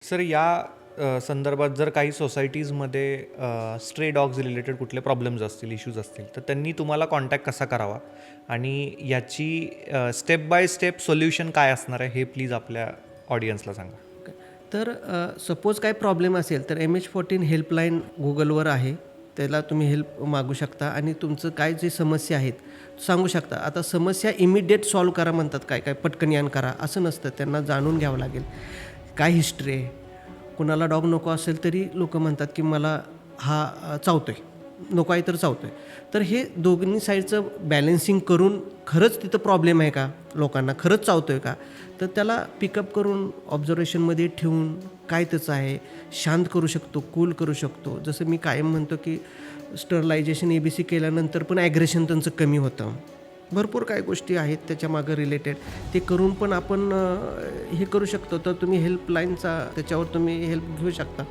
Sir या संदर्भात जर काही सोसायटीजमध्ये स्ट्रे डॉग्स रिलेटेड कुठले प्रॉब्लेम्स असतील, इश्यूज असतील, तर त्यांनी तुम्हाला कॉन्टॅक्ट कसा करावा आणि याची स्टेप बाय स्टेप सोल्युशन काय असणार आहे हे प्लीज आपल्या ऑडियन्सला सांगा. तर सपोज काय प्रॉब्लेम असेल तर MH14 हेल्पलाईन गुगलवर आहे. त्याला तुम्ही हेल्प मागू शकता आणि तुमचं काय जे समस्या आहेत सांगू शकता. आता समस्या इमिडिएट सॉल्व करा म्हणतात, काय काय पटकन यान करा असं नसतं. त्यांना जाणून घ्यावं लागेल काय हिस्ट्री आहे. कुणाला डॉग नको असेल तरी लोक म्हणतात की मला हा चावतोय, नको आहे तर चावतोय. तर हे दोन्ही साईडचं बॅलन्सिंग करून खरंच तिथं प्रॉब्लेम आहे का, लोकांना खरंच चावतोय का, तर त्याला पिकअप करून ऑब्झर्वेशनमध्ये ठेवून काय त्याचं आहे शांत करू शकतो, कूल करू शकतो. जसं मी कायम म्हणतो की स्टरलायझेशन ABC केल्यानंतर पण ॲग्रेशन त्यांचं कमी होतं. भरपूर काही गोष्टी आहेत त्याच्यामागं रिलेटेड. ते करून पण आपण हे करू शकतो. तर तुम्ही हेल्पलाईनचा त्याच्यावर तुम्ही हेल्प घेऊ शकता.